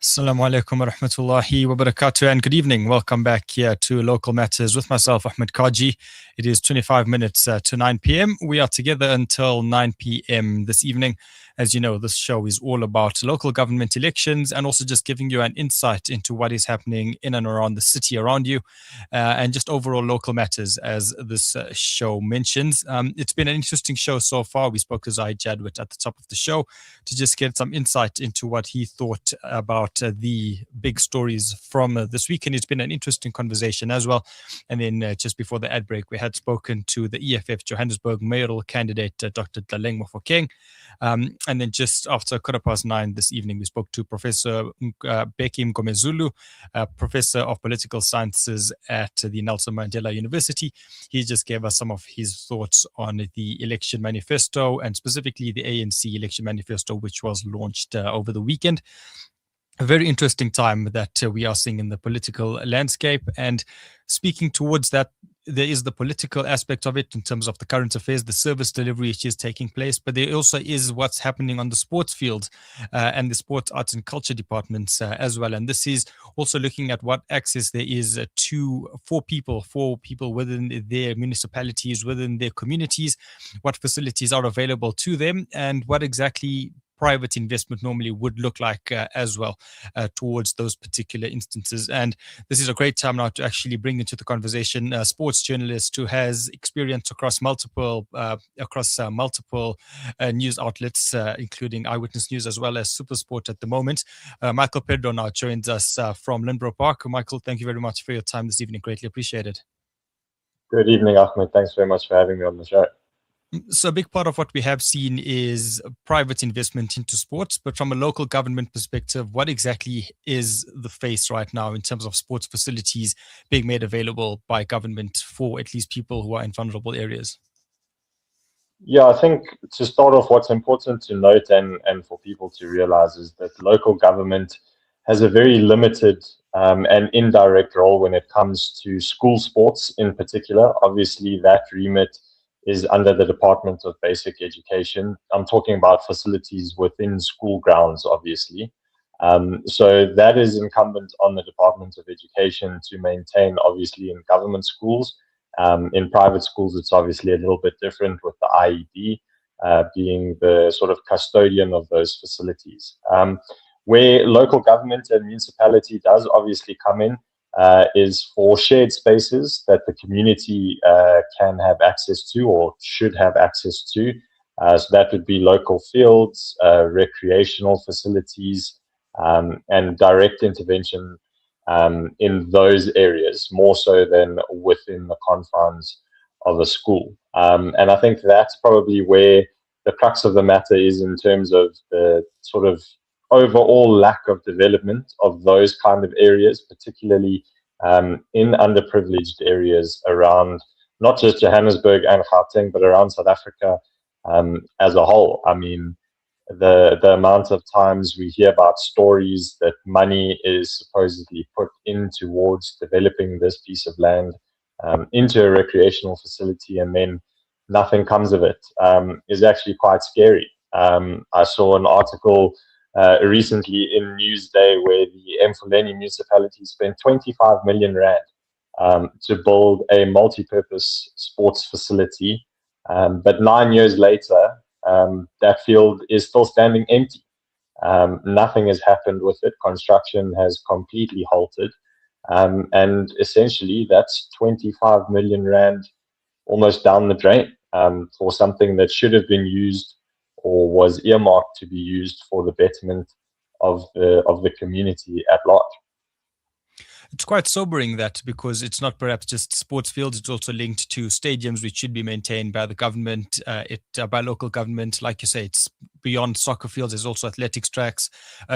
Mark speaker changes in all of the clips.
Speaker 1: Assalamu alaikum wa rahmatullahi wa barakatuh, and good evening. Welcome back here to Local Matters with myself, Ahmed Kaji. It is 25 minutes to 9 p.m. We are together until 9 p.m. this evening. As you know, this show is all about local government elections and also just giving you an insight into what is happening in and around the city around you and just overall local matters, as this show mentions. It's been an interesting show so far. We spoke to Zai Jadwit at the top of the show to just get some insight into what he thought about the big stories from this week. And it's been an interesting conversation as well. And then just before the ad break, we had spoken to the EFF Johannesburg mayoral candidate, Dr. Tlaleng Mofokeng. And then just after 9:15 this evening, we spoke to Professor Beki Mgomezulu, Professor of Political Sciences at the Nelson Mandela University. He just gave us some of his thoughts on the election manifesto and specifically the ANC election manifesto, which was launched over the weekend. A very interesting time that we are seeing in the political landscape. And speaking towards that, there is the political aspect of it in terms of the current affairs, the service delivery which is taking place, but there also is what's happening on the sports field and the sports, arts and culture departments as well. And this is also looking at what access there is for people within their municipalities, within their communities, what facilities are available to them, and what exactly private investment normally would look like as well towards those particular instances. And this is a great time now to actually bring into the conversation a sports journalist who has experience across multiple news outlets, including Eyewitness News as well as Supersport at the moment. Michael Pedro now joins us from Lindbro Park. Michael, thank you very much for your time this evening. Greatly appreciated.
Speaker 2: Good evening, Ahmed. Thanks very much for having me on the show.
Speaker 1: So a big part of what we have seen is private investment into sports, but from a local government perspective, what exactly is the face right now in terms of sports facilities being made available by government for at least people who are in vulnerable areas?
Speaker 2: Yeah, I think to start off, what's important to note and for people to realize is that local government has a very limited and indirect role when it comes to school sports in particular. Obviously, that remit is under the Department of Basic Education. I'm talking about facilities within school grounds, obviously. So that is incumbent on the Department of Education to maintain, obviously, in government schools. In private schools, it's obviously a little bit different with the IED being the sort of custodian of those facilities. Where local government and municipality does obviously come in is for shared spaces that the community can have access to or should have access to. So that would be local fields, recreational facilities, and direct intervention in those areas, more so than within the confines of a school. And I think that's probably where the crux of the matter is in terms of the sort of overall lack of development of those kind of areas, particularly in underprivileged areas around not just Johannesburg and Gauteng, but around South Africa as a whole. I mean, the amount of times we hear about stories that money is supposedly put in towards developing this piece of land into a recreational facility and then nothing comes of it is actually quite scary. I saw an article recently in Newsday where the Mfuleni municipality spent 25 million rand to build a multi-purpose sports facility. But 9 years later, that field is still standing empty. Nothing has happened with it. Construction has completely halted. And essentially, that's 25 million rand almost down the drain for something that should have been used or was earmarked to be used for the betterment of the community at large.
Speaker 1: It's quite sobering that, because it's not perhaps just sports fields, it's also linked to stadiums which should be maintained by the government, by local government. Like you say, it's beyond soccer fields. There's also athletics tracks,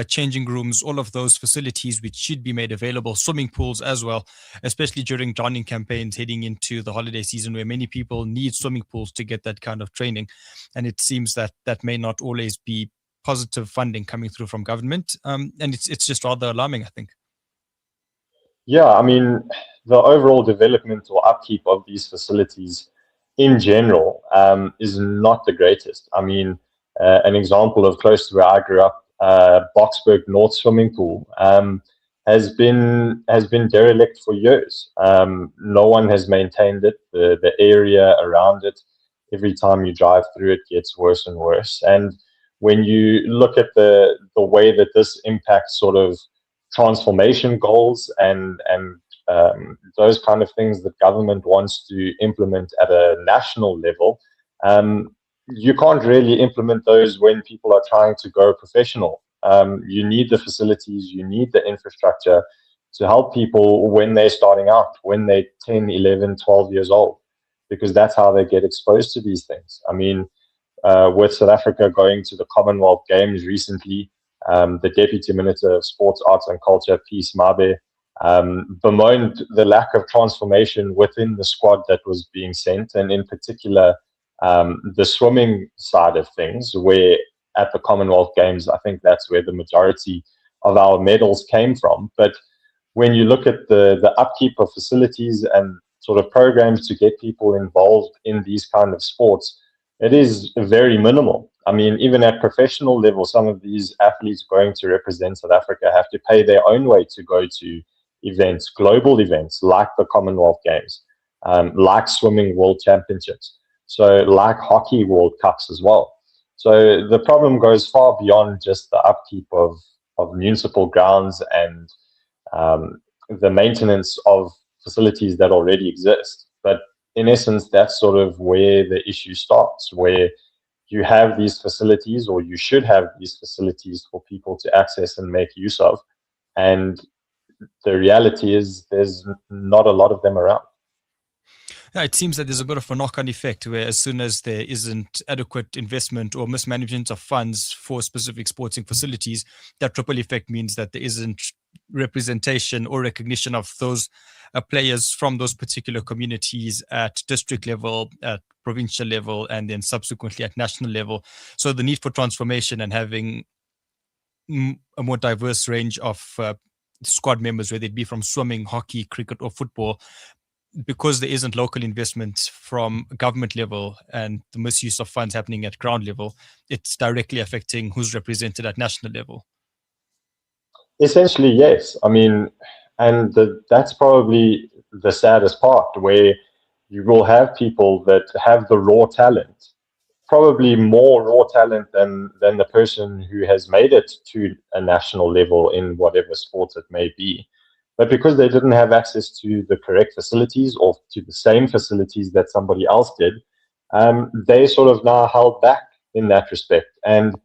Speaker 1: changing rooms, all of those facilities which should be made available, swimming pools as well, especially during drowning campaigns heading into the holiday season where many people need swimming pools to get that kind of training. And it seems that that may not always be positive funding coming through from government. And it's just rather alarming, I think.
Speaker 2: Yeah, I mean, the overall development or upkeep of these facilities in general is not the greatest. I mean, an example of close to where I grew up Boxburg North swimming pool has been derelict for years. No one has maintained it. The area around it, every time you drive through it, gets worse and worse. And when you look at the way that this impacts sort of transformation goals and those kind of things that government wants to implement at a national level, you can't really implement those when people are trying to go professional. You need the facilities, you need the infrastructure to help people when they're starting out, when they're 10, 11, 12 years old, because that's how they get exposed to these things. I mean, with South Africa going to the Commonwealth Games recently, the Deputy Minister of Sports, Arts and Culture, Peace Mabe, bemoaned the lack of transformation within the squad that was being sent, and in particular, the swimming side of things, where at the Commonwealth Games, I think that's where the majority of our medals came from. But when you look at the upkeep of facilities and sort of programs to get people involved in these kind of sports, it is very minimal. I mean, even at professional level, some of these athletes going to represent South Africa have to pay their own way to go to events, global events like the Commonwealth Games, like swimming world championships, so like hockey World Cups as well. So the problem goes far beyond just the upkeep of municipal grounds and the maintenance of facilities that already exist. But in essence, that's sort of where the issue starts, where you have these facilities, or you should have these facilities for people to access and make use of. And the reality is there's not a lot of them around.
Speaker 1: Yeah, it seems that there's a bit of a knock-on effect where as soon as there isn't adequate investment or mismanagement of funds for specific sporting facilities, that ripple effect means that there isn't representation or recognition of those players from those particular communities at district level, at provincial level, and then subsequently at national level. So the need for transformation and having a more diverse range of squad members, whether it be from swimming, hockey, cricket, or football, because there isn't local investment from government level and the misuse of funds happening at ground level, it's directly affecting who's represented at national level.
Speaker 2: Essentially, yes. I mean, and that's probably the saddest part, where you will have people that have the raw talent, probably more raw talent than the person who has made it to a national level in whatever sport it may be. But because they didn't have access to the correct facilities or to the same facilities that somebody else did, they sort of now held back in that respect. And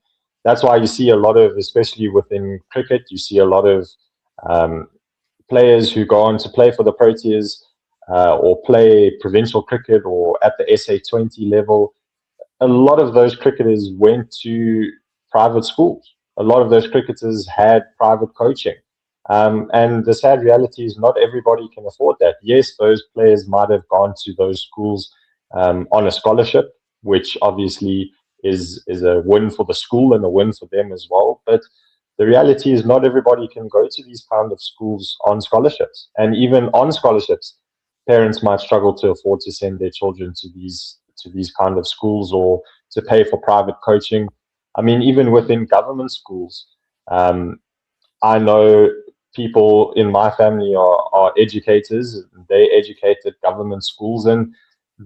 Speaker 2: that's why you see a lot of, especially within cricket, you see a lot of players who go on to play for the Proteas or play provincial cricket or at the SA20 level. A lot of those cricketers went to private schools. A lot of those cricketers had private coaching. And the sad reality is not everybody can afford that. Yes, those players might have gone to those schools on a scholarship, which obviously is a win for the school and a win for them as well. But the reality is not everybody can go to these kind of schools on scholarships. And even on scholarships, parents might struggle to afford to send their children to these kind of schools or to pay for private coaching. I mean, even within government schools, I know people in my family are educators. They educated government schools, and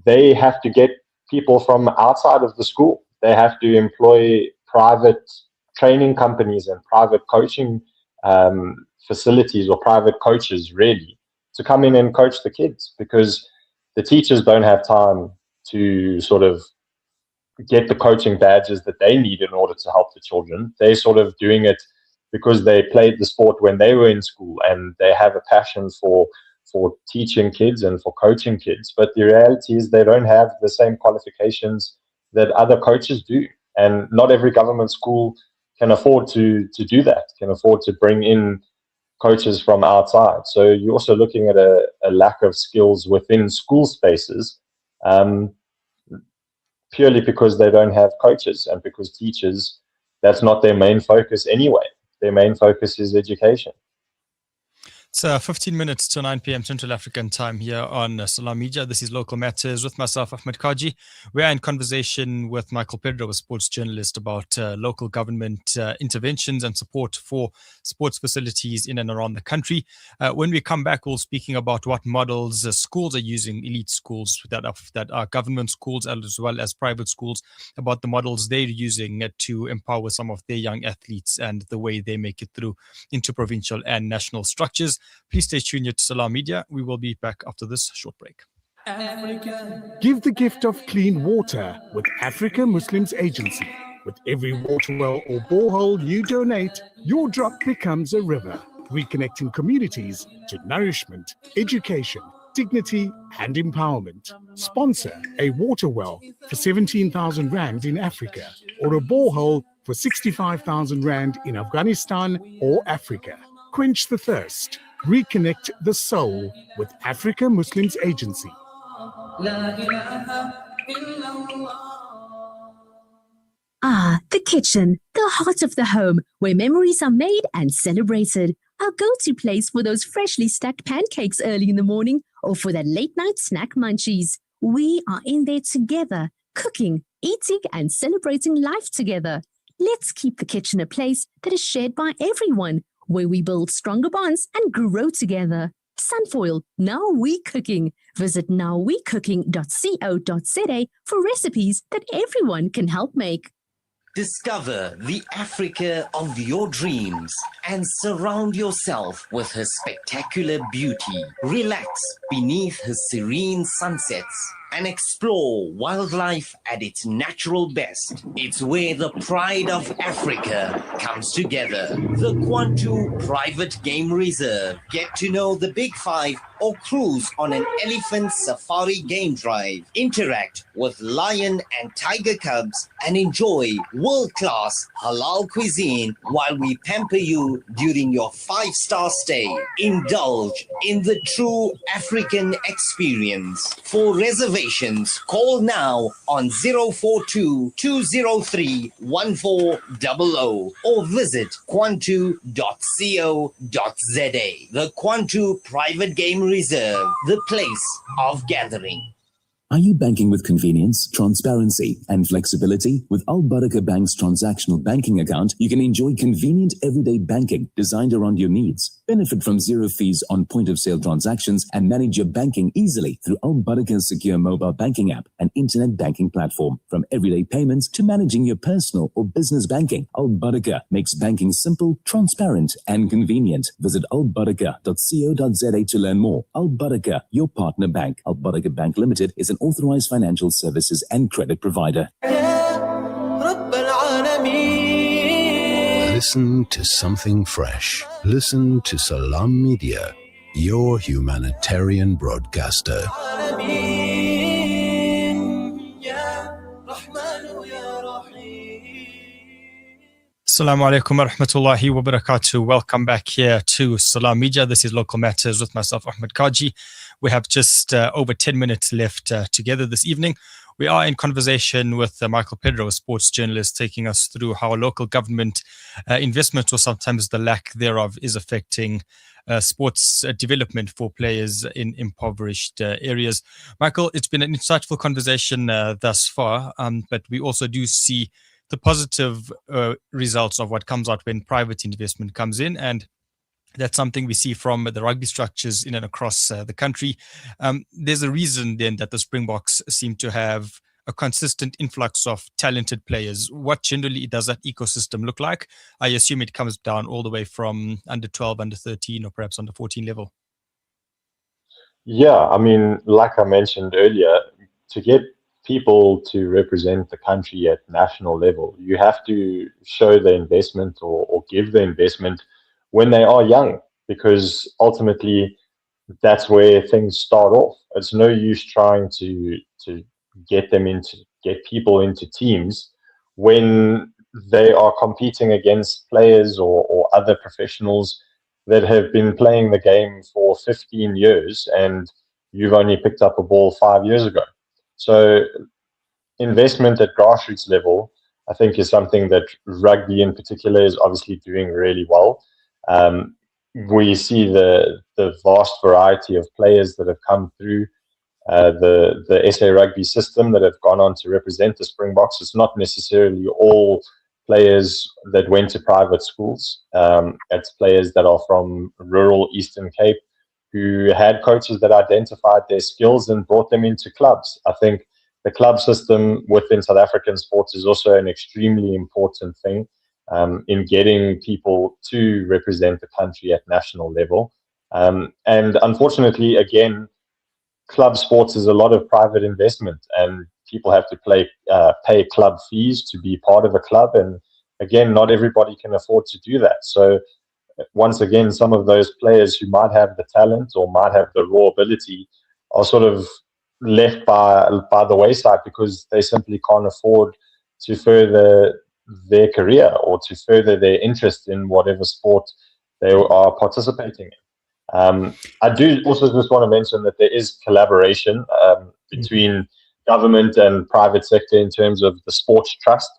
Speaker 2: they have to get people from outside of the school. They have to employ private training companies and private coaching facilities or private coaches, really, to come in and coach the kids, because the teachers don't have time to sort of get the coaching badges that they need in order to help the children. They're sort of doing it because they played the sport when they were in school and they have a passion for teaching kids and for coaching kids. But the reality is they don't have the same qualifications that other coaches do. And not every government school can afford to do that, can afford to bring in coaches from outside. So you're also looking at a lack of skills within school spaces, purely because they don't have coaches and because teachers, that's not their main focus anyway. Their main focus is education.
Speaker 1: It's 15 minutes to 9 p.m. Central African time here on Salam Media. This is Local Matters with myself, Ahmed Kaji. We are in conversation with Michael Pedro, a sports journalist, about local government interventions and support for sports facilities in and around the country. When we come back, we'll speaking about what models schools are using, elite schools that are government schools as well as private schools, about the models they're using to empower some of their young athletes and the way they make it through into provincial and national structures. Please stay tuned here to Salam Media. We will be back after this short break.
Speaker 3: Give the gift of clean water with Africa Muslims Agency. With every water well or borehole you donate, your drop becomes a river, reconnecting communities to nourishment, education, dignity and empowerment. Sponsor a water well for 17,000 Rand in Africa or a borehole for 65,000 Rand in Afghanistan or Africa. Quench the thirst. Reconnect the soul with Africa Muslims Agency.
Speaker 4: Ah, the kitchen, the heart of the home, where memories are made and celebrated. Our go-to place for those freshly stacked pancakes early in the morning or for that late-night snack munchies. We are in there together, cooking, eating and celebrating life together. Let's keep the kitchen a place that is shared by everyone, where we build stronger bonds and grow together. Sunfoil, Now We Cooking. Visit nowwecooking.co.za for recipes that everyone can help make.
Speaker 5: Discover the Africa of your dreams and surround yourself with her spectacular beauty. Relax beneath her serene sunsets and explore wildlife at its natural best. It's where the pride of Africa comes together. The Kwantu Private Game Reserve. Get to know the Big Five or cruise on an elephant safari game drive. Interact with lion and tiger cubs and enjoy world-class halal cuisine while we pamper you during your 5-star stay. Indulge in the true African experience. For reservations, call now on 042-203-1400 or visit kwantu.co.za. The Kwantu Private Game Reserve, the place of gathering.
Speaker 6: Are you banking with convenience, transparency, and flexibility? With Al Barakah Bank's transactional banking account, you can enjoy convenient everyday banking designed around your needs. Benefit from zero fees on point-of-sale transactions and manage your banking easily through Al Barakah's secure mobile banking app and internet banking platform. From everyday payments to managing your personal or business banking, Al Barakah makes banking simple, transparent, and convenient. Visit albarakah.co.za to learn more. Al Barakah, your partner bank. Al Barakah Bank Limited is an authorized financial services and credit provider.
Speaker 7: Listen to something fresh. Listen to Salam Media, your humanitarian broadcaster.
Speaker 1: Assalamu alaikum wa rahmatullahi wa barakatuh. Welcome back here to Salam Media. This is Local Matters with myself, Ahmed Kaji. We have just over 10 minutes left together this evening. We are in conversation with Michael Pedro, a sports journalist, taking us through how local government investment, or sometimes the lack thereof, is affecting sports development for players in impoverished areas. Michael, it's been an insightful conversation thus far, but we also do see the positive results of what comes out when private investment comes in, and that's something we see from the rugby structures in and across the country. There's a reason then that the Springboks seem to have a consistent influx of talented players. What generally does that ecosystem look like? I assume it comes down all the way from under 12, under 13, or perhaps under 14 level.
Speaker 2: Yeah, I mean, like I mentioned earlier, to get people to represent the country at national level, you have to show the investment or give the investment when they are young, because ultimately that's where things start off. It's no use trying to get people into teams when they are competing against players or other professionals that have been playing the game for 15 years and you've only picked up a ball 5 years ago. So investment at grassroots level, I think, is something that rugby in particular is obviously doing really well. we see the vast variety of players that have come through the SA Rugby system that have gone on to represent the Springboks. It's not necessarily all players that went to private schools. It's players that are from rural Eastern Cape who had coaches that identified their skills and brought them into clubs. I think the club system within South African sports is also an extremely important thing in getting people to represent the country at national level. And unfortunately, again, club sports is a lot of private investment, and people have to pay club fees to be part of a club. And again, not everybody can afford to do that. So once again, some of those players who might have the talent or might have the raw ability are sort of left by the wayside because they simply can't afford to further their career or to further their interest in whatever sport they are participating in. I do also just want to mention that there is collaboration between government and private sector in terms of the sports trust.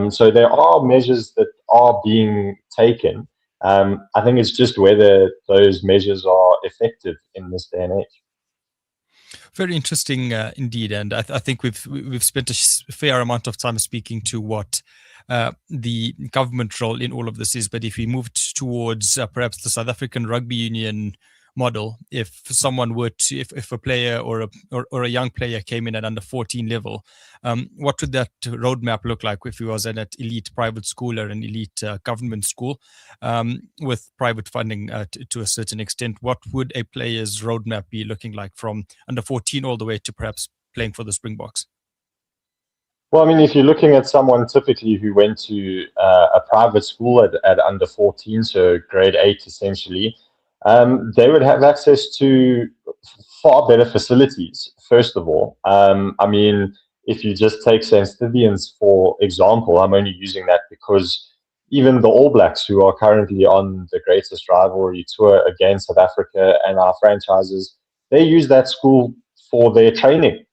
Speaker 2: So there are measures that are being taken. I think it's just whether those measures are effective in this day and age.
Speaker 1: Very interesting indeed, and I think we've spent a fair amount of time speaking to what the government role in all of this is. But if we moved towards perhaps the South African Rugby Union model, if someone were to, if a player or a young player came in at under 14 level, what would that roadmap look like if he was at an elite private school or an elite government school with private funding to a certain extent? What would a player's roadmap be looking like from under 14 all the way to perhaps playing for the Springboks?
Speaker 2: Well, I mean, if you're looking at someone typically who went to a private school at under 14, so grade 8 essentially, they would have access to far better facilities, first of all. I mean, if you just take St. Stithians, for example, I'm only using that because even the All Blacks, who are currently on the greatest rivalry tour against South Africa and our franchises, they use that school for their training.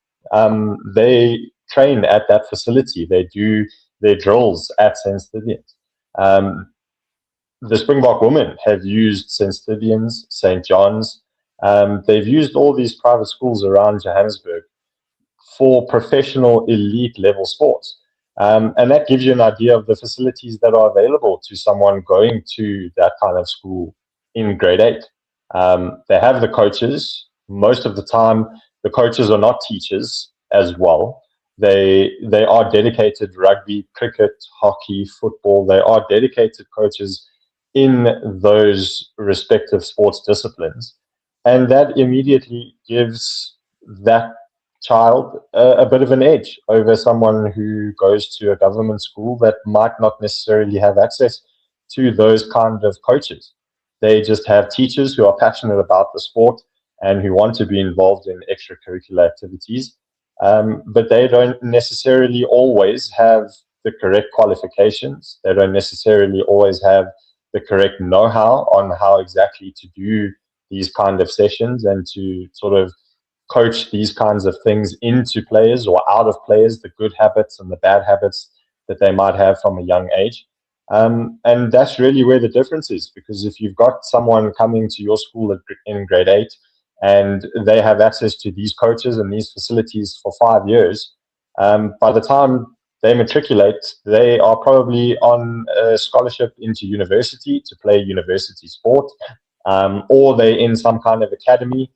Speaker 2: They train at that facility. They do their drills at St. Stithians. The Springbok women have used St. Stithians, St. John's. They've used all these private schools around Johannesburg for professional elite level sports. And that gives you an idea of the facilities that are available to someone going to that kind of school in grade 8. They have the coaches. Most of the time, the coaches are not teachers as well. They are dedicated rugby, cricket, hockey, football. They are dedicated coaches in those respective sports disciplines. And that immediately gives that child a bit of an edge over someone who goes to a government school that might not necessarily have access to those kind of coaches. They just have teachers who are passionate about the sport and who want to be involved in extracurricular activities. But they don't necessarily always have the correct qualifications. They don't necessarily always have the correct know-how on how exactly to do these kind of sessions and to sort of coach these kinds of things into players or out of players, the good habits and the bad habits that they might have from a young age. And that's really where the difference is, because if you've got someone coming to your school in grade 8 and they have access to these coaches and these facilities for 5 years, by the time they matriculate, they are probably on a scholarship into university to play university sport, or they're in some kind of academy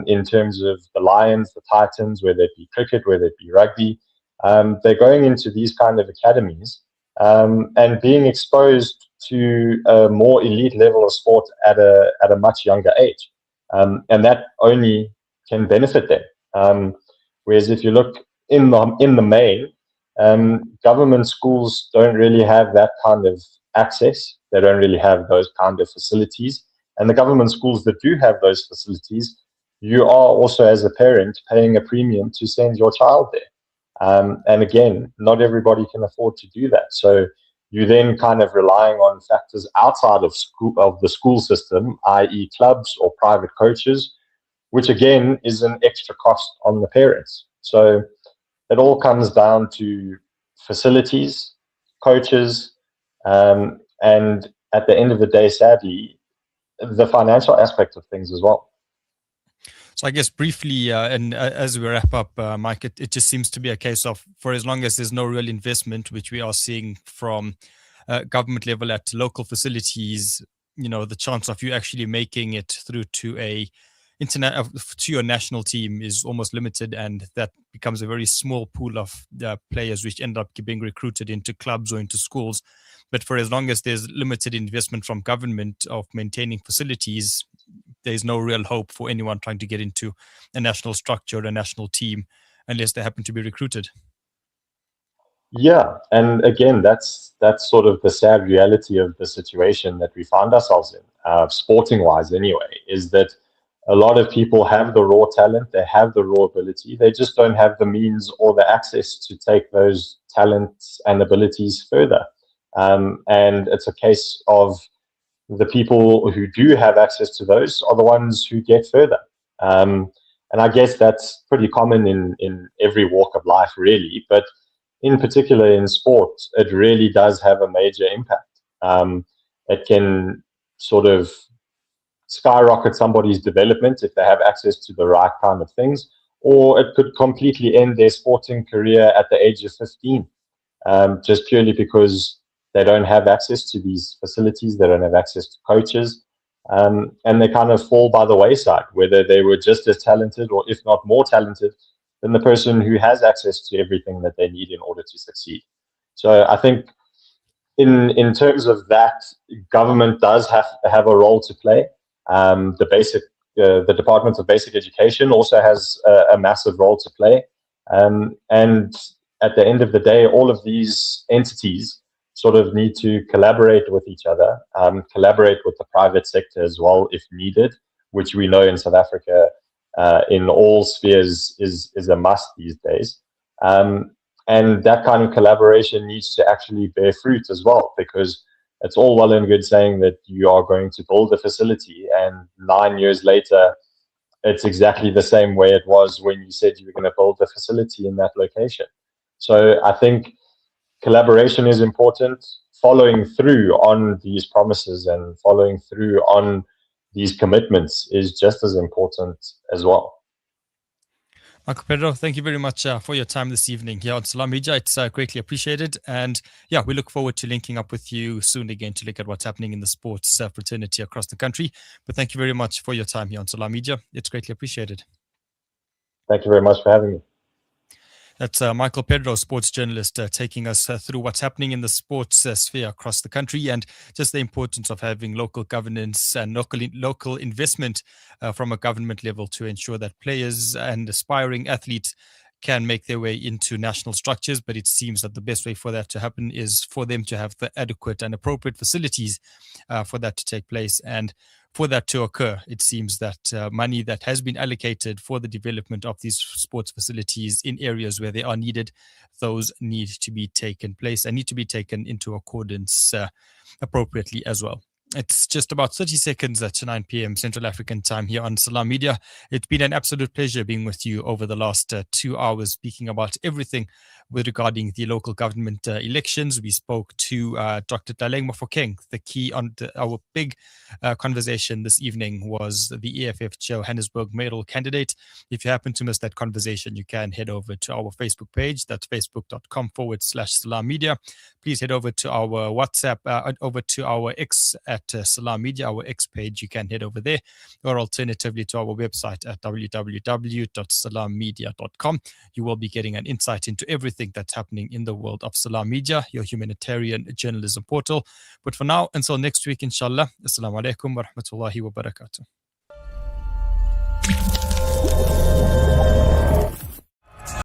Speaker 2: in terms of the Lions, the Titans, whether it be cricket, whether it be rugby. They're going into these kind of academies and being exposed to a more elite level of sport at a much younger age. And that only can benefit them. Whereas if you look in the main, government schools don't really have that kind of access. They don't really have those kind of facilities. And the government schools that do have those facilities, you are also, as a parent, paying a premium to send your child there. And again, not everybody can afford to do that. So you then kind of relying on factors outside of the school system, i.e. clubs or private coaches, which again is an extra cost on the parents. So it all comes down to facilities, coaches, and at the end of the day, sadly, the financial aspect of things as well.
Speaker 1: So I guess briefly, and as we wrap up, Mike, it just seems to be a case of, for as long as there's no real investment, which we are seeing from government level at local facilities, the chance of you actually making it through to to your national team is almost limited, and that becomes a very small pool of players which end up being recruited into clubs or into schools. But for as long as there's limited investment from government of maintaining facilities, there's no real hope for anyone trying to get into a national structure or a national team unless they happen to be recruited.
Speaker 2: Yeah, and again, that's sort of the sad reality of the situation that we find ourselves in, sporting-wise anyway, is that a lot of people have the raw talent, they have the raw ability, they just don't have the means or the access to take those talents and abilities further. And it's a case of the people who do have access to those are the ones who get further. And I guess that's pretty common in every walk of life, really. But in particular in sport, it really does have a major impact. It can sort of skyrocket somebody's development if they have access to the right kind of things, or it could completely end their sporting career at the age of 15, just purely because they don't have access to these facilities, they don't have access to coaches, and they kind of fall by the wayside, whether they were just as talented or if not more talented than the person who has access to everything that they need in order to succeed. So I think in terms of that, government does have a role to play. The Department of Basic Education also has a massive role to play. And at the end of the day, all of these entities sort of need to collaborate with each other, collaborate with the private sector as well if needed, which we know in South Africa in all spheres is a must these days. And that kind of collaboration needs to actually bear fruit as well, because it's all well and good saying that you are going to build a facility, and 9 years later, it's exactly the same way it was when you said you were going to build the facility in that location. So I think collaboration is important. Following through on these promises and following through on these commitments is just as important as well.
Speaker 1: Michael Pedro, thank you very much for your time this evening here on Salam Media. It's greatly appreciated. And yeah, we look forward to linking up with you soon again to look at what's happening in the sports fraternity across the country. But thank you very much for your time here on Salam Media. It's greatly appreciated.
Speaker 2: Thank you very much for having me.
Speaker 1: That's Michael Pedro, sports journalist, taking us through what's happening in the sports sphere across the country, and just the importance of having local governance and local investment from a government level to ensure that players and aspiring athletes can make their way into national structures. But it seems that the best way for that to happen is for them to have the adequate and appropriate facilities for that to take place. And for that to occur, it seems that money that has been allocated for the development of these sports facilities in areas where they are needed, those need to be taken place and need to be taken into accordance appropriately as well. It's just about 30 seconds to 9 p.m. Central African time here on Salam Media. It's been an absolute pleasure being with you over the last 2 hours, speaking about everything regarding the local government elections. We spoke to Dr. Daleng Mofokeng. The key on our big conversation this evening was the EFF Johannesburg mayoral candidate. If you happen to miss that conversation, you can head over to our Facebook page. That's facebook.com/Salam Media. Please head over to our WhatsApp, over to our X at Salam Media, our X page. You can head over there, or alternatively to our website at www.salammedia.com. You will be getting an insight into everything that's happening in the world of Salam Media, your humanitarian journalism portal. But for now, until next week, inshallah, assalamu alaikum wa rahmatullahi wa barakatuh.